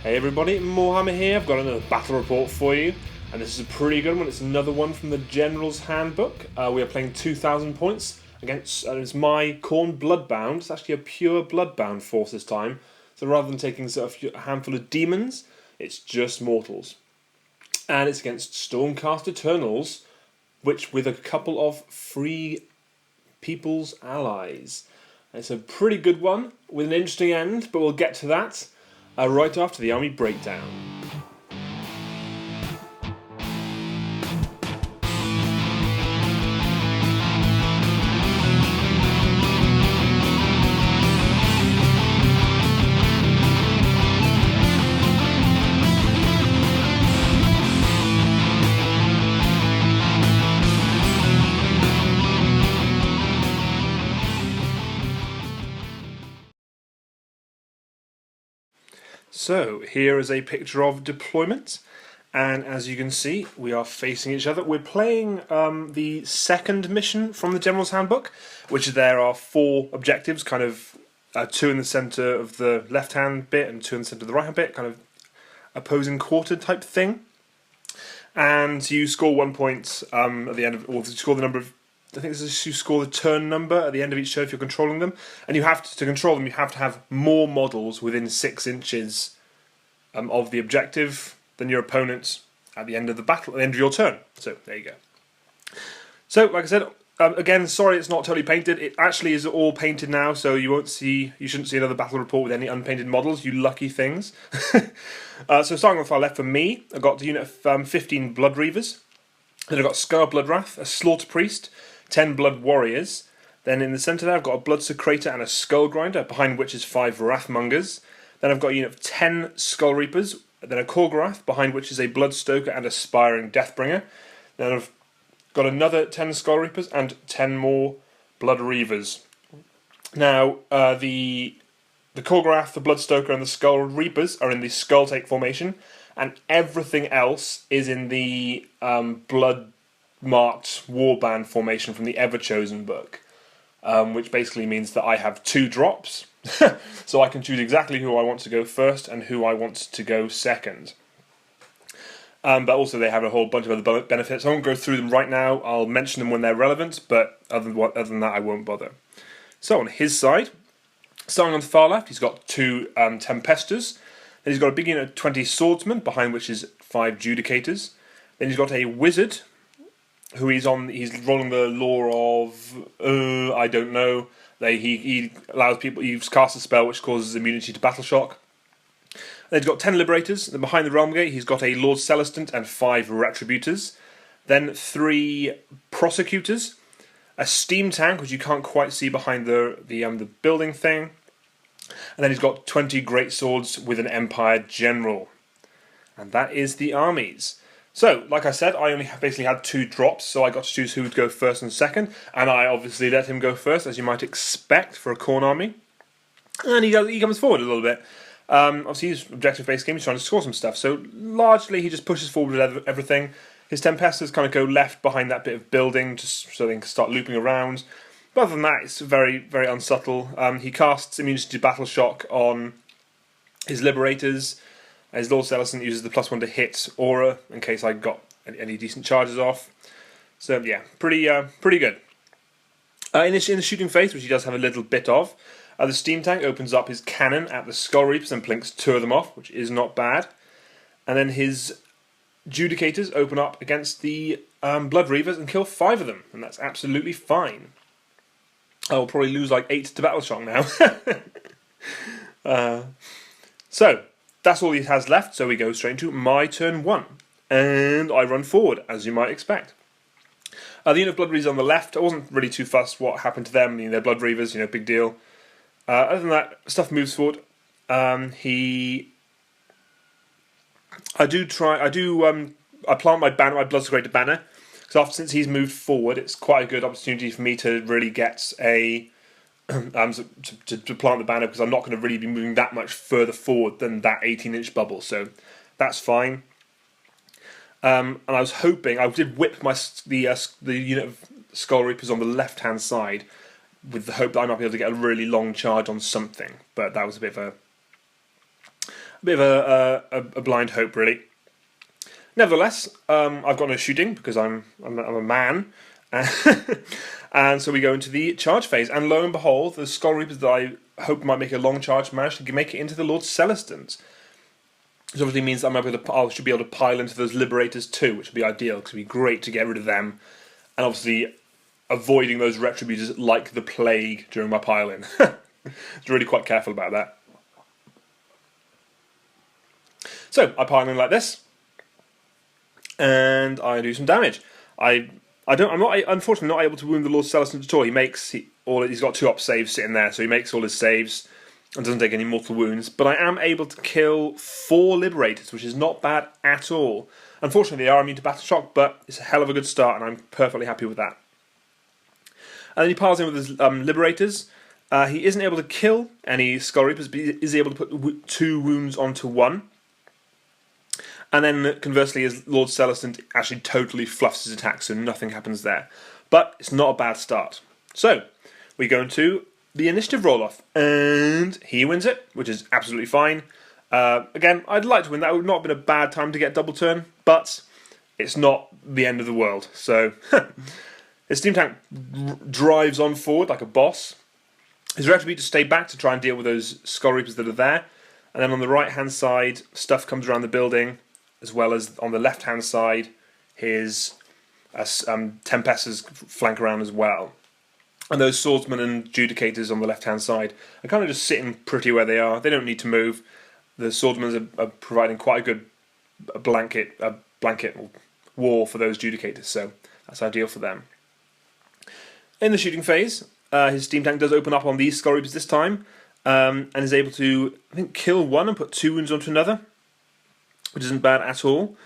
Hey everybody, Moarhammer here. I've got another battle report for you, and this is a pretty good one. It's another one from the General's Handbook. We are playing 2,000 points against, it's my Khorne Bloodbound. It's actually a pure Bloodbound force this time. So rather than taking sort of a handful of demons, it's just mortals. And it's against Stormcast Eternals, which with a couple of free people's allies. It's a pretty good one with an interesting end, but we'll get to that right after the army breakdown. So here is a picture of deployment, and as you can see we are facing each other. We're playing the second mission from the General's Handbook, which there are 4 objectives, kind of 2 in the centre of the left hand bit and 2 in the centre of the right hand bit, kind of opposing quarter type thing. And you score 1 point at the end of, or you score the number of, I think this is, you score the turn number at the end of each turn if you're controlling them, and you have to control them. You have to have more models within 6 inches of the objective than your opponent at the end of the battle, at the end of your turn. So there you go. So like I said, again, sorry it's not totally painted. It actually is all painted now, so you shouldn't see another battle report with any unpainted models. You lucky things. So starting on the far left for me, I've got the unit of 15 Blood Reavers. Then I've got Scar Bloodwrath, a Slaughter Priest, 10 Blood Warriors. Then in the centre there I've got a Blood Secretor and a Skull Grinder, behind which is 5 Wrathmongers. Then I've got a unit of 10 Skull Reapers, then a Khorgorath, behind which is a Bloodstoker and a Spiring Deathbringer. Then I've got another 10 Skull Reapers and 10 more Blood Reavers. Now, the Khorgorath, the Bloodstoker and the Skull Reapers are in the Skull Take formation, and everything else is in the blood-marked Warband formation from the Everchosen book, which basically means that I have 2 drops, so I can choose exactly who I want to go first and who I want to go second. But also they have a whole bunch of other benefits. I won't go through them right now. I'll mention them when they're relevant, but other than that I won't bother. So on his side, starting on the far left, he's got 2 Tempestors. Then he's got a big unit of 20 Swordsmen, behind which is 5 Judicators. Then he's got a Wizard, who he's rolling the law of, I don't know. He allows people, he casts a spell which causes immunity to battle shock. Then he's got 10 Liberators. Then behind the Realm Gate he's got a Lord Celestant and 5 Retributors. Then 3 Prosecutors, a Steam Tank which you can't quite see behind the building thing. And then he's got 20 Great Swords with an Empire General. And that is the armies. So, like I said, I only basically had 2 drops, so I got to choose who would go first and second, and I obviously let him go first, as you might expect for a Khorne army. And he comes forward a little bit. Obviously, he's objective-based game, he's trying to score some stuff, so largely he just pushes forward with everything. His Tempestors kind of go left behind that bit of building, just so they can start looping around. But other than that, it's very, very unsubtle. He casts immunity to battle shock on his Liberators. His Lord Celestant uses the +1 to hit aura in case I got any decent charges off. So yeah, pretty good. In the shooting phase, which he does have a little bit of, the Steam Tank opens up his cannon at the Skull Reapers and plinks 2 of them off, which is not bad. And then his Judicators open up against the Blood Reavers and kill 5 of them, and that's absolutely fine. I'll probably lose like 8 to battle shock now. So that's all he has left, so we go straight into my turn 1. And I run forward, as you might expect. The unit of Blood Reavers on the left, I wasn't really too fussed what happened to them. They're Blood Reavers, big deal. Other than that, stuff moves forward. I plant my banner, my Blood Secretor banner, because since he's moved forward, it's quite a good opportunity for me to really get a to plant the banner, because I'm not going to really be moving that much further forward than that 18-inch bubble, so that's fine. And I was hoping, I did whip the unit of Skull Reapers on the left-hand side with the hope that I might be able to get a really long charge on something, but that was a bit of bit of a blind hope, really. Nevertheless, I've got no shooting because I'm a man, and so we go into the charge phase. And lo and behold, the Skull Reapers that I hoped might make a long charge managed to make it into the Lord Celestins. Which obviously means that I should be able to pile into those Liberators too, which would be ideal because it would be great to get rid of them, and obviously avoiding those Retributors like the plague during my pile-in. It's really quite careful about that. So I pile in like this, and I do some damage. I'm unfortunately not able to wound the Lord Celestin at all. He's got 2 op saves sitting there, so he makes all his saves and doesn't take any mortal wounds. But I am able to kill 4 Liberators, which is not bad at all. Unfortunately, they are immune to battle shock, but it's a hell of a good start, and I'm perfectly happy with that. And then he piles in with his Liberators. He isn't able to kill any Skull Reapers, but he is able to put 2 wounds onto 1. And then, conversely, his Lord Celestin actually totally fluffs his attack, so nothing happens there. But it's not a bad start. So, we go into the initiative roll-off, and he wins it, which is absolutely fine. Again, I'd like to win. That would not have been a bad time to get double turn, but it's not the end of the world. So, his steam tank drives on forward like a boss. His Retributors stay back to try and deal with those Skull Reapers that are there. And then on the right-hand side, stuff comes around the building, as well as on the left-hand side, his Tempesters flank around as well. And those Swordsmen and Judicators on the left-hand side are kind of just sitting pretty where they are. They don't need to move. The Swordsmen are providing quite a good blanket wall for those Judicators, so that's ideal for them. In the shooting phase, his steam tank does open up on these Skull Reapers this time, and is able to, I think, kill 1 and put 2 wounds onto another, which isn't bad at all.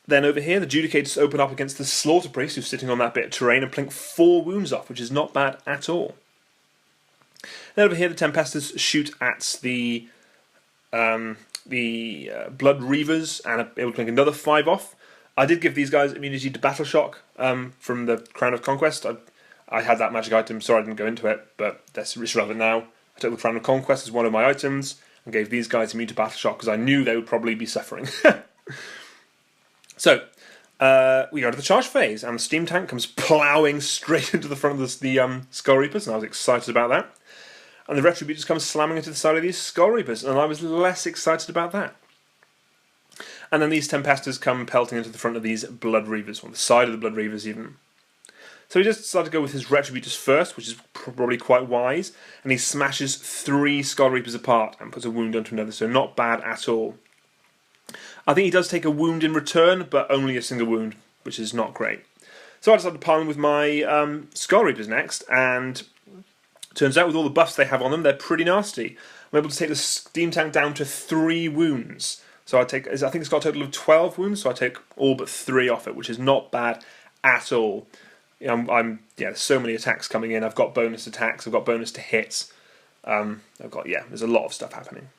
Then over here, the Judicators open up against the Slaughter Priest, who's sitting on that bit of terrain, and plink 4 wounds off, which is not bad at all. Then over here, the Tempesters shoot at the Blood Reavers, and are able to plink another 5 off. I did give these guys immunity to Battle Shock from the Crown of Conquest. I had that magic item, sorry I didn't go into it, but it's relevant now. I took the Crown of Conquest as one of my items, and gave these guys immune to Battle Shock because I knew they would probably be suffering. So, we go to the charge phase, and the steam tank comes ploughing straight into the front of the Skull Reapers, and I was excited about that. And the Retributors come slamming into the side of these Skull Reapers, and I was less excited about that. And then these Tempesters come pelting into the front of these Blood Reavers, on the side of the Blood Reavers even. So he just decided to go with his Retributors first, which is probably quite wise, and he smashes 3 Skull Reapers apart and puts a wound onto another, so not bad at all. I think he does take a wound in return, but only a single wound, which is not great. So I decided to pile in with my Skull Reapers next, and turns out with all the buffs they have on them, they're pretty nasty. I'm able to take the steam tank down to 3 wounds. So I think it's got a total of 12 wounds, so I take all but 3 off it, which is not bad at all. There's so many attacks coming in. I've got bonus attacks, I've got bonus to hits. There's a lot of stuff happening,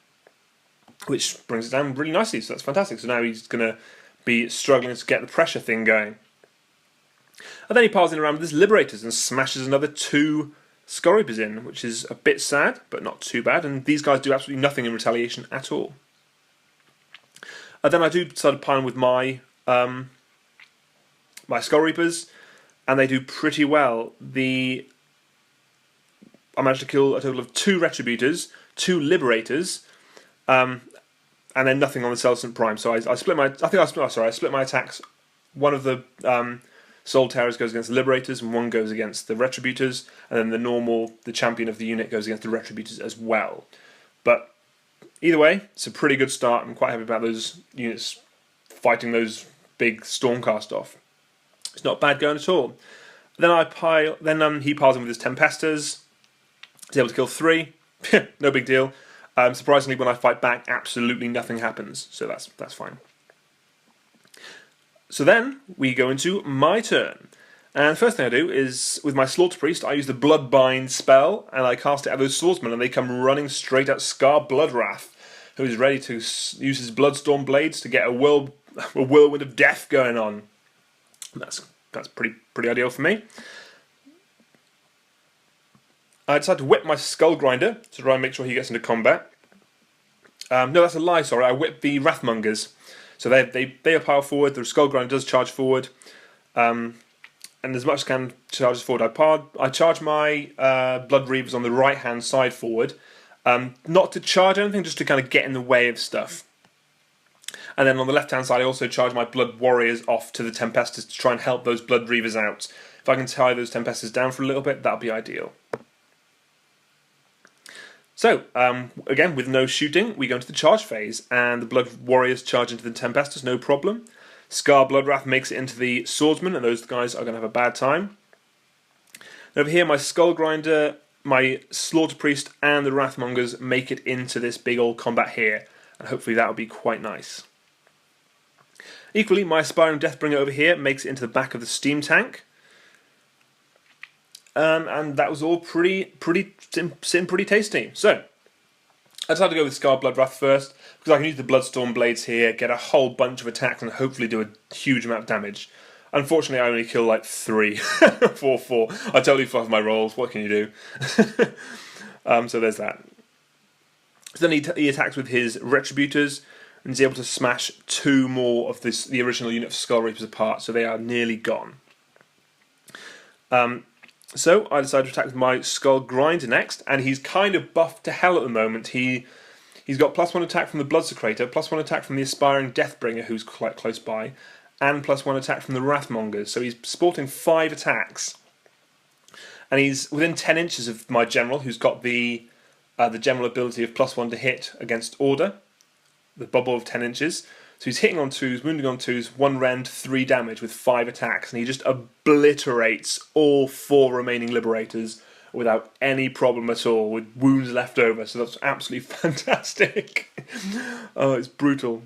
which brings it down really nicely, so that's fantastic. So now he's going to be struggling to get the pressure thing going. And then he piles in around with his Liberators and smashes another 2 Skull Reapers in, which is a bit sad, but not too bad. And these guys do absolutely nothing in retaliation at all. And then I do start to pile with my Skull Reapers, and they do pretty well. I managed to kill a total of 2 Retributors, 2 Liberators, and then nothing on the Celestin Prime. So I split my attacks. One of the Soul Terrors goes against the Liberators, and one goes against the Retributors, and then the champion of the unit goes against the Retributors as well. But either way, it's a pretty good start. I'm quite happy about those units fighting those big Stormcast off. It's not bad going at all. Then he piles in with his Tempesters. He's able to kill 3. No big deal. Surprisingly, when I fight back, absolutely nothing happens. So that's fine. So then we go into my turn. And the first thing I do is, with my Slaughter Priest, I use the Bloodbind spell, and I cast it at those swordsmen, and they come running straight at Scar Bloodwrath, who is ready to use his Bloodstorm Blades to get a whirlwind of death going on. That's pretty ideal for me. I decide to whip my Skull Grinder to try and make sure he gets into combat. No, that's a lie, sorry. I whip the Wrathmongers. So they are power forward, the Skullgrinder does charge forward. And as much as I can charge forward, I charge my Blood Reavers on the right-hand side forward. Not to charge anything, just to kind of get in the way of stuff. And then on the left-hand side, I also charge my Blood Warriors off to the Tempestors to try and help those Blood Reavers out. If I can tie those Tempestors down for a little bit, that'll be ideal. So, again, with no shooting, we go into the charge phase, and the Blood Warriors charge into the Tempestors, no problem. Scar Bloodwrath makes it into the Swordsman, and those guys are going to have a bad time. And over here, my Skullgrinder, my Slaughter Priest, and the Wrathmongers make it into this big old combat here, and hopefully that'll be quite nice. Equally, my Aspiring Deathbringer over here makes it into the back of the Steam Tank. And that was all pretty tasty. So, I decided to go with Scar Bloodwrath first, because I can use the Bloodstorm Blades here, get a whole bunch of attacks, and hopefully do a huge amount of damage. Unfortunately, I only kill like 3, 4. I totally fluff my rolls, what can you do? So there's that. So then he attacks with his Retributors, and is able to smash 2 more of the original unit of Skull Reapers apart, so they are nearly gone. So I decided to attack with my Skullgrinder next, and he's kind of buffed to hell at the moment. He's got +1 attack from the Bloodsecrator, +1 attack from the Aspiring Deathbringer, who's quite close by, and +1 attack from the Wrathmongers. So he's sporting 5 attacks. And he's within 10 inches of my General, who's got the general ability of +1 to hit against Order, the bubble of 10 inches. So he's hitting on 2s, wounding on 2s, 1 rend, 3 damage with 5 attacks, and he just obliterates all 4 remaining Liberators without any problem at all, with wounds left over, so that's absolutely fantastic. Oh, it's brutal.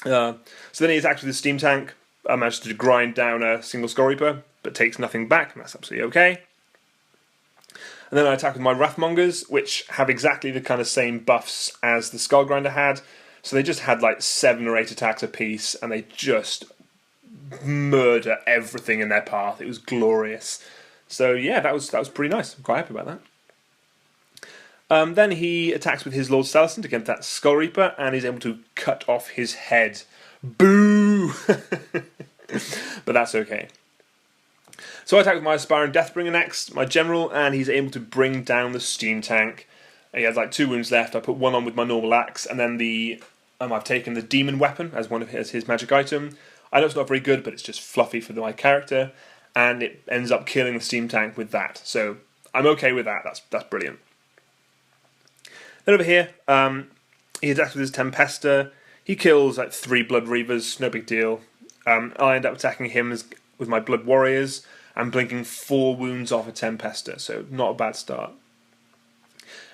So then he attacks with his Steam Tank, manages to grind down a single Skull Reaper, but takes nothing back, and that's absolutely okay. And then I attack with my Wrathmongers, which have exactly the kind of same buffs as the Skullgrinder had. So they just had like 7 or 8 attacks apiece, and they just murder everything in their path. It was glorious. So yeah, that was pretty nice. I'm quite happy about that. Then he attacks with his Lord Salasant against that Skull Reaper, and he's able to cut off his head. Boo! But that's okay. So I attack with my Aspiring Deathbringer next, my General, and he's able to bring down the Steam Tank. He has like 2 wounds left. I put 1 on with my normal axe, and then I've taken the Demon Weapon as his magic item. I know it's not very good, but it's just fluffy for my character, and it ends up killing the Steam Tank with that. So I'm okay with that. That's brilliant. Then over here, he attacks with his Tempesta. He kills like 3 Blood Reavers, no big deal. I end up attacking him with my Blood Warriors and blinking 4 wounds off a Tempesta, so not a bad start.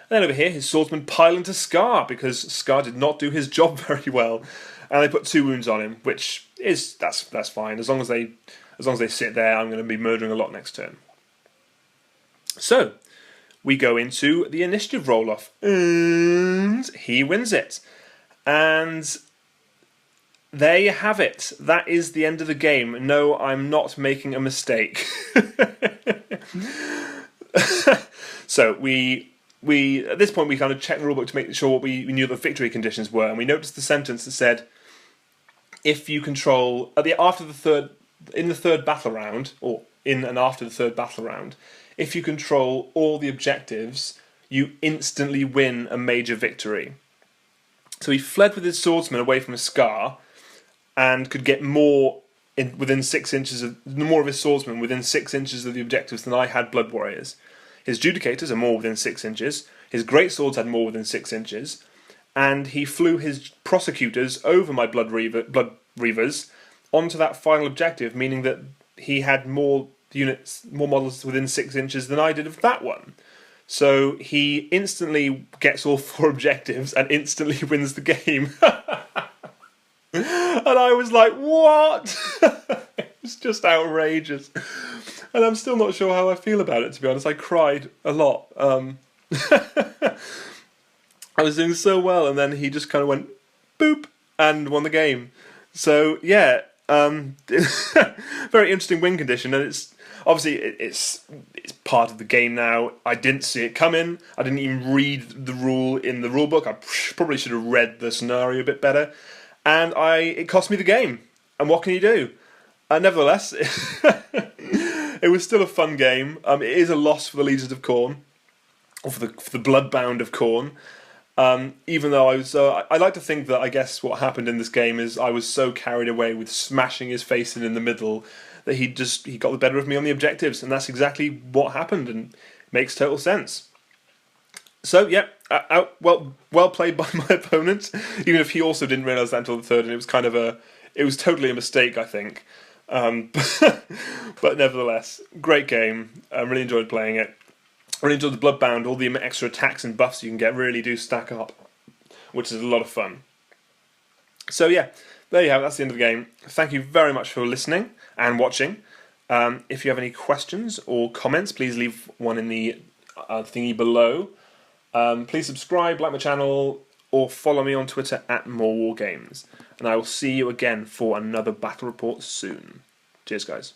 And then over here, his Swordsman pile into Scar, because Scar did not do his job very well, and they put 2 wounds on him, which is that's fine. As long as they sit there, I'm going to be murdering a lot next turn. So we go into the initiative roll-off, and he wins it. And there you have it. That is the end of the game. No, I'm not making a mistake. So at this point we kind of checked the rulebook to make sure what we knew the victory conditions were, and we noticed the sentence that said, if you control in the third battle round, or in and after the third battle round, if you control all the objectives, you instantly win a major victory. So he fled with his Swordsman away from a Scar, and could get more of his Swordsman within 6 inches of the objectives than I had Blood Warriors. His Judicators are more within 6 inches. His Greatswords had more within 6 inches. And he flew his Prosecutors over my Blood Reavers onto that final objective, meaning that he had more models within 6 inches than I did of that one. So he instantly gets all 4 objectives and instantly wins the game. And I was like, what? It's just outrageous. And I'm still not sure how I feel about it, to be honest. I cried a lot. I was doing so well, and then he just kind of went, boop, and won the game. So, yeah, very interesting win condition, and it's it's part of the game now. I didn't see it coming. I didn't even read the rule in the rule book. I probably should have read the scenario a bit better. And it cost me the game. And what can you do? Nevertheless, it was still a fun game. It is a loss for the Legions of Khorne, or for the Bloodbound of Khorne. Even though I like to think that I guess what happened in this game is I was so carried away with smashing his face in the middle that he got the better of me on the objectives, and that's exactly what happened, and makes total sense. So yeah, well played by my opponent, even if he also didn't realise that until the third, and it was totally a mistake, I think. But nevertheless, great game. I really enjoyed playing it. I really enjoyed the Bloodbound. All the extra attacks and buffs you can get really do stack up, which is a lot of fun. So yeah, there you have it. That's the end of the game. Thank you very much for listening and watching. If you have any questions or comments, please leave one in the thingy below. Please subscribe, like my channel, or follow me on Twitter at More War Games. And I will see you again for another battle report soon. Cheers, guys.